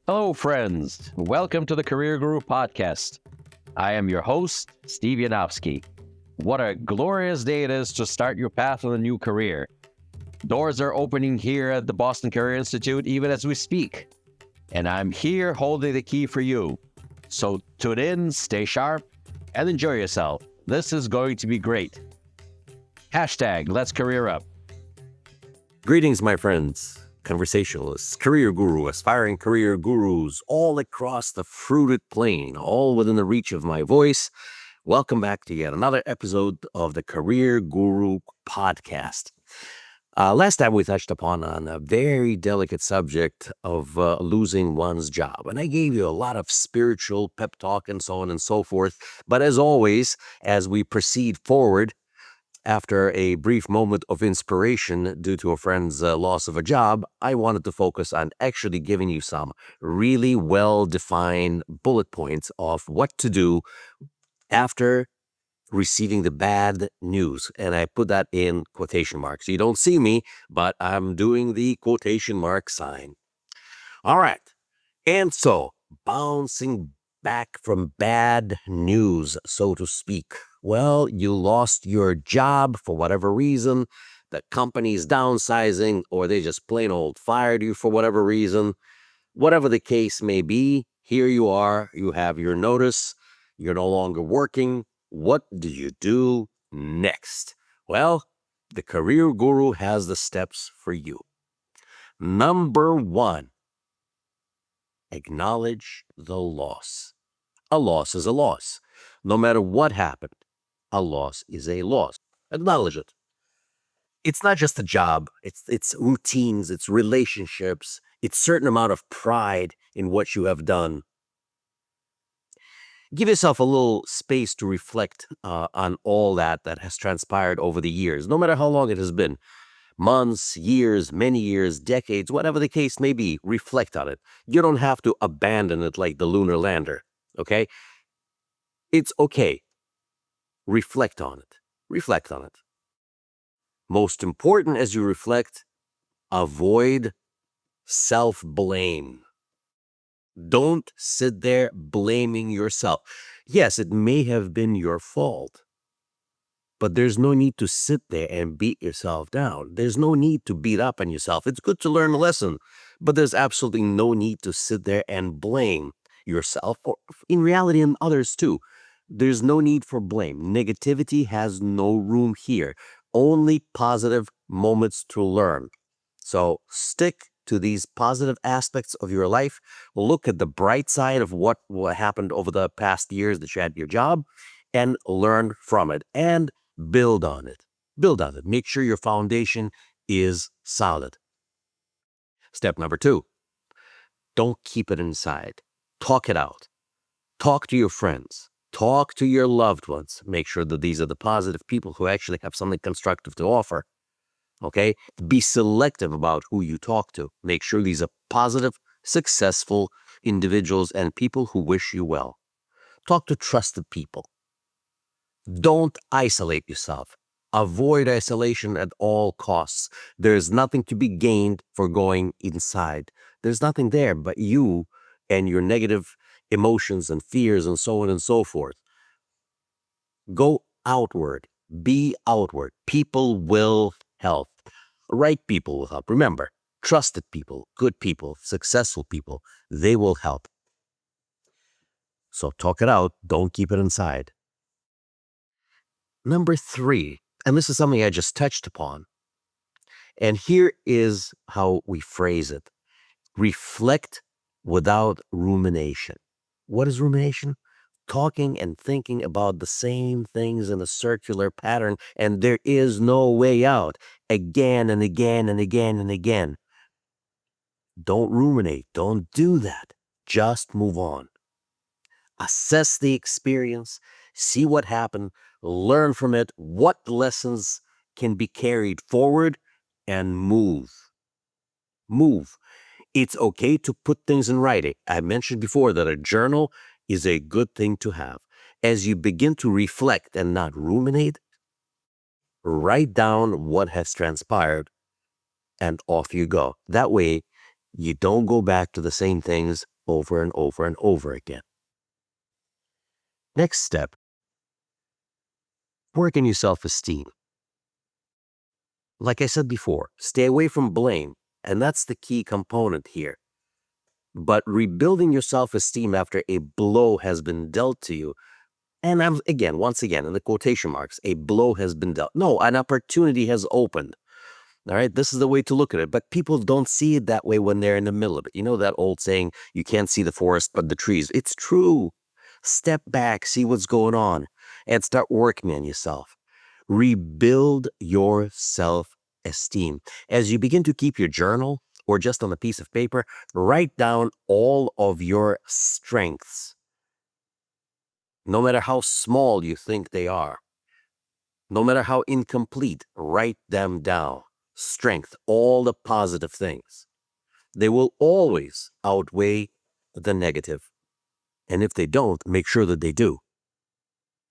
Hello, friends. Welcome to the Career Guru Podcast. I am your host, Steve Yanovsky. What a glorious day it is to start your path with a new career. Doors are opening here at the Boston Career Institute even as we speak. And I'm here holding the key for you. So tune in, stay sharp, and enjoy yourself. This is going to be great. Hashtag Let's Career Up. Greetings, my friends, conversationalists, career guru, aspiring career gurus, all across the fruited plain, all within the reach of my voice. Welcome back to yet another episode of the Career Guru Podcast. Last time we touched upon a very delicate subject of losing one's job, and I gave you a lot of spiritual pep talk and so on and so forth. But as always, as we proceed forward, after a brief moment of inspiration due to a friend's loss of a job, I wanted to focus on actually giving you some really well-defined bullet points of what to do after receiving the bad news. And I put that in quotation marks. You don't see me, but I'm doing the quotation mark sign. All right. And so, bouncing back from bad news, so to speak. Well, you lost your job for whatever reason. The company's downsizing, or they just plain old fired you for whatever reason. Whatever the case may be, here you are. You have your notice. You're no longer working. What do you do next? Well, the Career Guru has the steps for you. Number one, acknowledge the loss. A loss is a loss. No matter what happened, a loss is a loss. Acknowledge it. It's not just a job. It's routines, it's relationships, it's certain amount of pride in what you have done. Give yourself a little space to reflect on all that has transpired over the years, no matter how long it has been. Months, years, many years, decades, whatever the case may be, reflect on it. You don't have to abandon it like the lunar lander, okay? It's okay. Reflect on it. Reflect on it. Most important as you reflect, avoid self-blame. Don't sit there blaming yourself. Yes, it may have been your fault, but there's no need to sit there and beat yourself down. There's no need to beat up on yourself. It's good to learn a lesson, but there's absolutely no need to sit there and blame yourself, or in reality, and others too. There's no need for blame. Negativity has no room here. Only positive moments to learn. So stick to these positive aspects of your life. Look at the bright side of what happened over the past years that you had your job, and learn from it and build on it. Build on it. Make sure your foundation is solid. Step number two, don't keep it inside. Talk it out. Talk to your friends. Talk to your loved ones. Make sure that these are the positive people who actually have something constructive to offer. Okay? Be selective about who you talk to. Make sure these are positive, successful individuals and people who wish you well. Talk to trusted people. Don't isolate yourself. Avoid isolation at all costs. There's nothing to be gained for going inside. There's nothing there but you and your negative emotions and fears and so on and so forth. Go outward. Be outward. People will help. Right people will help. Remember, trusted people, good people, successful people, they will help. So talk it out. Don't keep it inside. Number three, and this is something I just touched upon, and here is how we phrase it. Reflect without rumination. What is rumination? Talking and thinking about the same things in a circular pattern, and there is no way out, again and again and again and again. Don't ruminate. Don't do that. Just move on. Assess the experience, see what happened, learn from it, what lessons can be carried forward, and move. Move. It's okay to put things in writing. I mentioned before that a journal is a good thing to have. As you begin to reflect and not ruminate, write down what has transpired and off you go. That way, you don't go back to the same things over and over and over again. Next step, work on your self-esteem. Like I said before, stay away from blame, and that's the key component here. But rebuilding your self-esteem after a blow has been dealt to you, and once again, in the quotation marks, a blow has been dealt. No, an opportunity has opened. All right, this is the way to look at it. But people don't see it that way when they're in the middle of it. You know that old saying, you can't see the forest but the trees. It's true. Step back, see what's going on, and start working on yourself. Rebuild your self-esteem. As you begin to keep your journal or just on a piece of paper, write down all of your strengths, no matter how small you think they are. No matter how incomplete, write them down. Strength, all the positive things. They will always outweigh the negative. And if they don't, make sure that they do.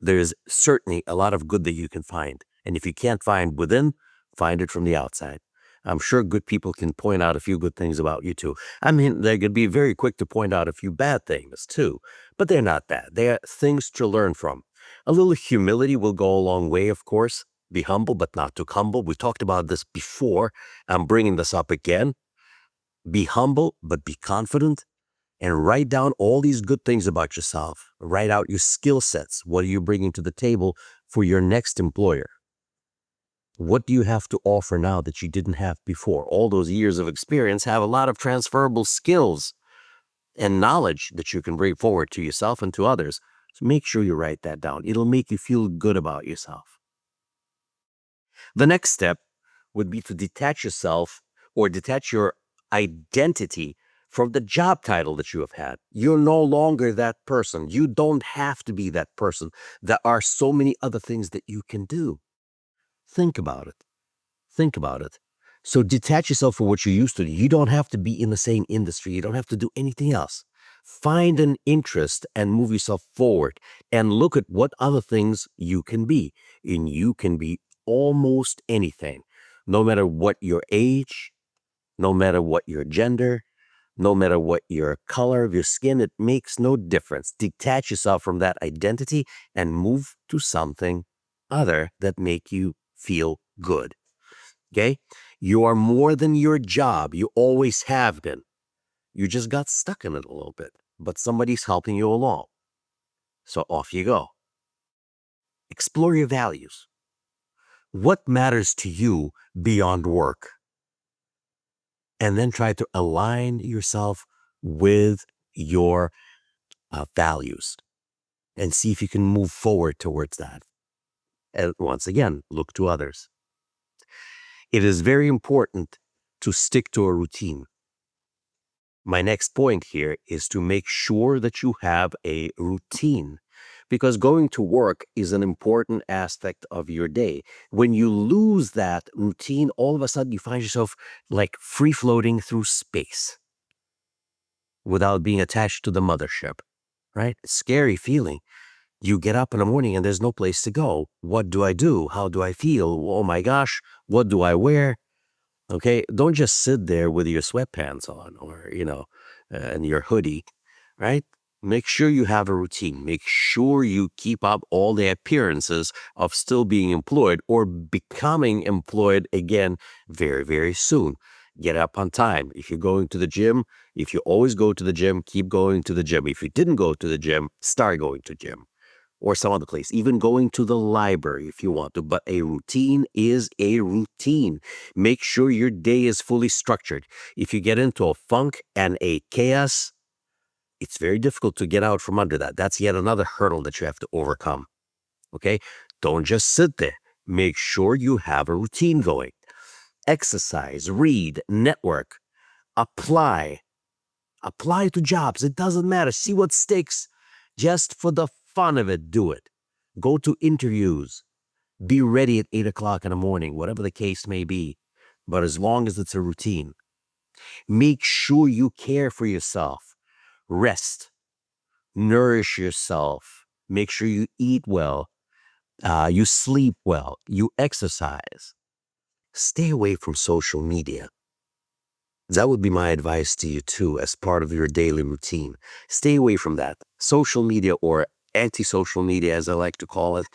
There's certainly a lot of good that you can find. And if you can't find within, find it from the outside. I'm sure good people can point out a few good things about you too. I mean, they could be very quick to point out a few bad things too, but they're not bad. They're things to learn from. A little humility will go a long way, of course. Be humble, but not too humble. We talked about this before. I'm bringing this up again. Be humble, but be confident. And write down all these good things about yourself. Write out your skill sets. What are you bringing to the table for your next employer? What do you have to offer now that you didn't have before? All those years of experience have a lot of transferable skills and knowledge that you can bring forward to yourself and to others. So make sure you write that down. It'll make you feel good about yourself. The next step would be to detach yourself or detach your identity from the job title that you have had. You're no longer that person. You don't have to be that person. There are so many other things that you can do. Think about it. Think about it. So detach yourself from what you used to do. You don't have to be in the same industry. You don't have to do anything else. Find an interest and move yourself forward and look at what other things you can be. And you can be almost anything, no matter what your age, no matter what your gender, no matter what your color of your skin, it makes no difference. Detach yourself from that identity and move to something other that make you feel good. Okay? You are more than your job. You always have been. You just got stuck in it a little bit, but somebody's helping you along. So off you go. Explore your values. What matters to you beyond work? And then try to align yourself with your values and see if you can move forward towards that. And once again, look to others. It is very important to stick to a routine. My next point here is to make sure that you have a routine because going to work is an important aspect of your day. When you lose that routine, all of a sudden you find yourself like free floating through space without being attached to the mothership, right? Scary feeling. You get up in the morning and there's no place to go. What do I do? How do I feel? Oh my gosh, what do I wear? Okay, don't just sit there with your sweatpants on or, and your hoodie, right? Make sure you have a routine. Make sure you keep up all the appearances of still being employed or becoming employed again very, very soon. Get up on time. If you're going to the gym, if you always go to the gym, keep going to the gym. If you didn't go to the gym, start going to gym or some other place, even going to the library if you want to. But a routine is a routine. Make sure your day is fully structured. If you get into a funk and a chaos, it's very difficult to get out from under that. That's yet another hurdle that you have to overcome. Okay? Don't just sit there. Make sure you have a routine going. Exercise, read, network, apply. Apply to jobs. It doesn't matter. See what sticks. Just for the fun of it, do it. Go to interviews. Be ready at 8 o'clock in the morning, whatever the case may be. But as long as it's a routine, make sure you care for yourself. Rest. Nourish yourself. Make sure you eat well. You sleep well. You exercise. Stay away from social media. That would be my advice to you too, as part of your daily routine. Stay away from that. Social media, or anti-social media, as I like to call it,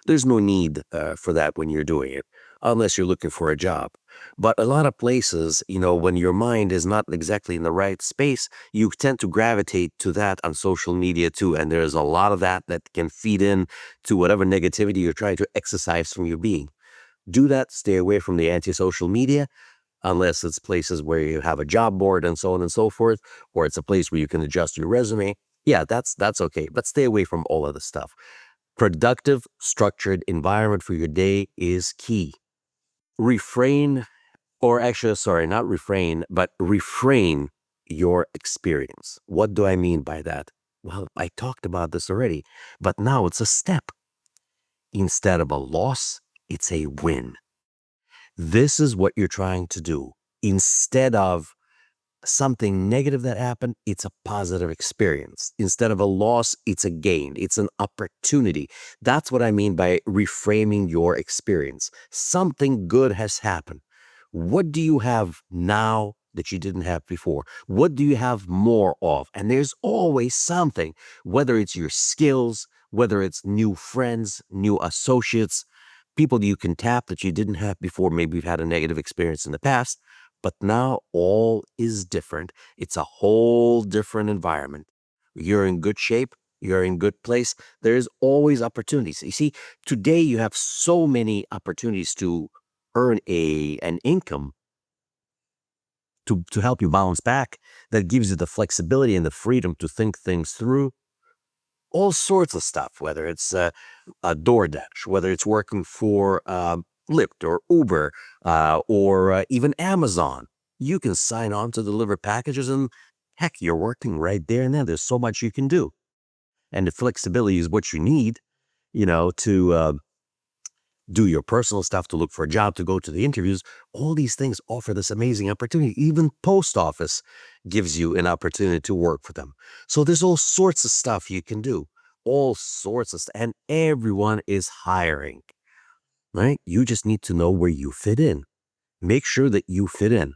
there's no need for that when you're doing it, unless you're looking for a job. But a lot of places, when your mind is not exactly in the right space, you tend to gravitate to that on social media too. And there's a lot of that can feed in to whatever negativity you're trying to exercise from your being. Do that. Stay away from the anti-social media, unless it's places where you have a job board and so on and so forth, or it's a place where you can adjust your resume. Yeah, that's okay. But stay away from all of the stuff. Productive, structured environment for your day is key. Refrain, or actually, sorry, not refrain, but refrain your experience. What do I mean by that? Well, I talked about this already, but now it's a step. Instead of a loss, it's a win. This is what you're trying to do. Instead of something negative that happened, it's a positive experience. Instead of a loss, it's a gain. It's an opportunity. That's what I mean by reframing your experience. Something good has happened. What do you have now that you didn't have before? What do you have more of? And there's always something, whether it's your skills, whether it's new friends, new associates, people you can tap that you didn't have before. Maybe you've had a negative experience in the past, but now all is different. It's a whole different environment. You're in good shape. You're in good place. There's always opportunities. You see, today you have so many opportunities to earn an income to help you bounce back, that gives you the flexibility and the freedom to think things through. All sorts of stuff, whether it's a DoorDash, whether it's working for Lyft or Uber, or even Amazon. You can sign on to deliver packages, and heck, you're working right there and then. There's so much you can do. And the flexibility is what you need, to do your personal stuff, to look for a job, to go to the interviews. All these things offer this amazing opportunity. Even post office gives you an opportunity to work for them. So there's all sorts of stuff you can do, all sorts of stuff, and everyone is hiring, right? You just need to know where you fit in. Make sure that you fit in,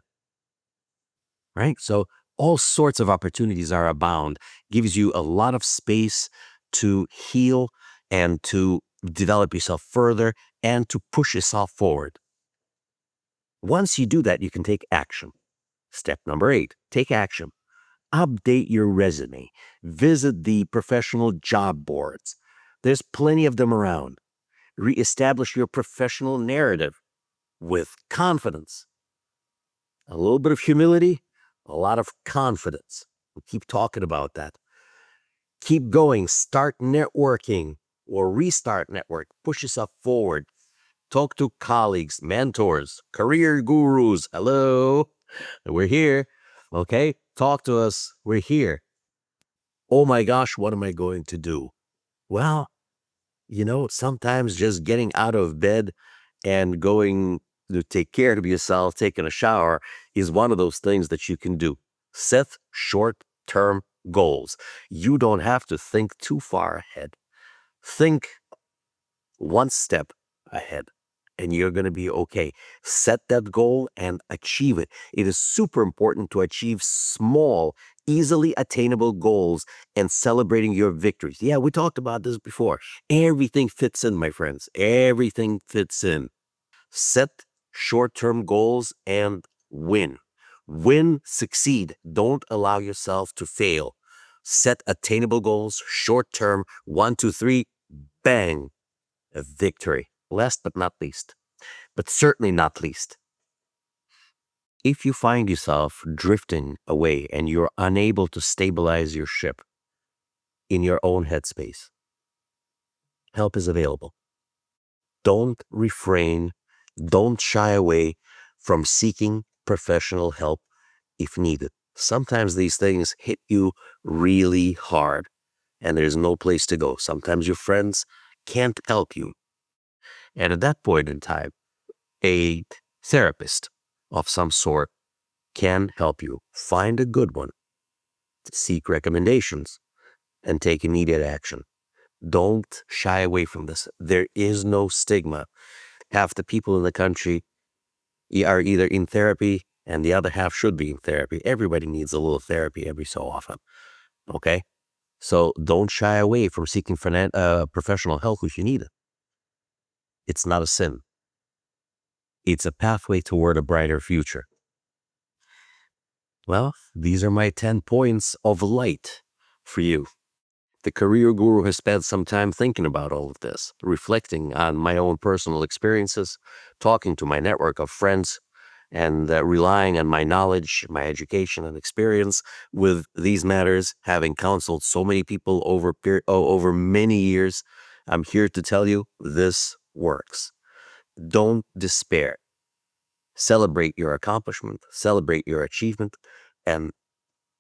right? So all sorts of opportunities are abound, gives you a lot of space to heal and to develop yourself further and to push yourself forward. Once you do that, you can take action. Step number 8, take action. Update your resume. Visit the professional job boards. There's plenty of them around. Reestablish your professional narrative with confidence. A little bit of humility, a lot of confidence. We keep talking about that. Keep going. Start networking or restart network. Push yourself forward. Talk to colleagues, mentors, career gurus. Hello, we're here. Okay, talk to us. We're here. Oh my gosh, what am I going to do? Well, sometimes just getting out of bed and going to take care of yourself, taking a shower, is one of those things that you can do. Set short-term goals. You don't have to think too far ahead. Think one step ahead, and you're going to be okay. Set that goal and achieve it. It is super important to achieve small, easily attainable goals and celebrating your victories. Yeah, we talked about this before. Everything fits in, my friends. Everything fits in. Set short-term goals and win. Win, succeed. Don't allow yourself to fail. Set attainable goals, short-term, 1, 2, 3, bang, a victory. Last but not least, but certainly not least, if you find yourself drifting away and you're unable to stabilize your ship in your own headspace, help is available. Don't refrain, don't shy away from seeking professional help if needed. Sometimes these things hit you really hard and there's no place to go. Sometimes your friends can't help you. And at that point in time, a therapist of some sort can help you. Find a good one, seek recommendations, and take immediate action. Don't shy away from this. There is no stigma. Half the people in the country are either in therapy and the other half should be in therapy. Everybody needs a little therapy every so often. Okay? So don't shy away from seeking professional help if you need it. It's not a sin. It's a pathway toward a brighter future. Well, these are my 10 points of light for you. The Career Guru has spent some time thinking about all of this, reflecting on my own personal experiences, talking to my network of friends, and relying on my knowledge, my education, and experience with these matters, having counseled so many people over many years. I'm here to tell you this works. Don't despair. Celebrate your accomplishment, celebrate your achievement, and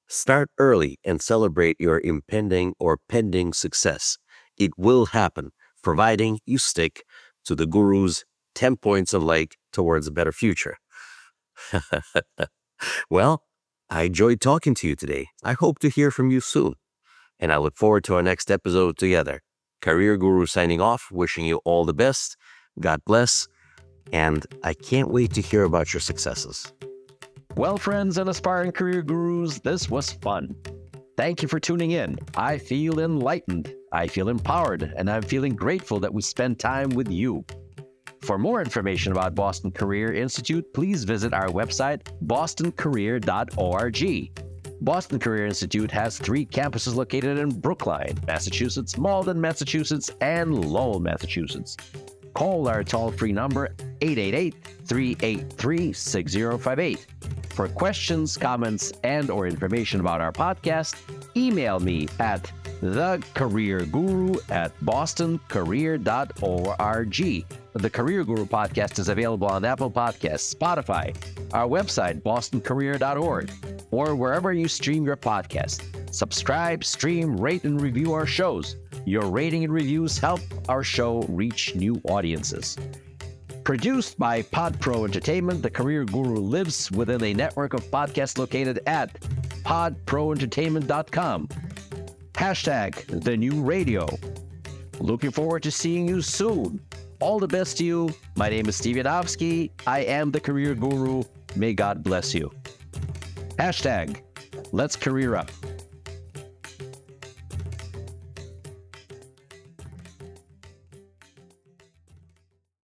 start early and celebrate your impending or pending success. It will happen, providing you stick to the Guru's 10 points of light towards a better future. Well, I enjoyed talking to you today. I hope to hear from you soon. And I look forward to our next episode together. Career Guru signing off, wishing you all the best. God bless. And I can't wait to hear about your successes. Well, friends and aspiring career gurus, this was fun. Thank you for tuning in. I feel enlightened, I feel empowered, and I'm feeling grateful that we spend time with you. For more information about Boston Career Institute, please visit our website, bostoncareer.org. Boston Career Institute has 3 campuses located in Brookline, Massachusetts, Malden, Massachusetts, and Lowell, Massachusetts. Call our toll-free number 888-383-6058. For questions, comments, and/or information about our podcast, email me at thecareerguru@bostoncareer.org. The Career Guru podcast is available on Apple Podcasts, Spotify, our website, bostoncareer.org, or wherever you stream your podcast. Subscribe, stream, rate, and review our shows. Your rating and reviews help our show reach new audiences. Produced by PodPro Entertainment, The Career Guru lives within a network of podcasts located at podproentertainment.com. #The New Radio. Looking forward to seeing you soon. All the best to you. My name is Steve Yanovsky. I am the Career Guru. May God bless you. #Let's Career Up.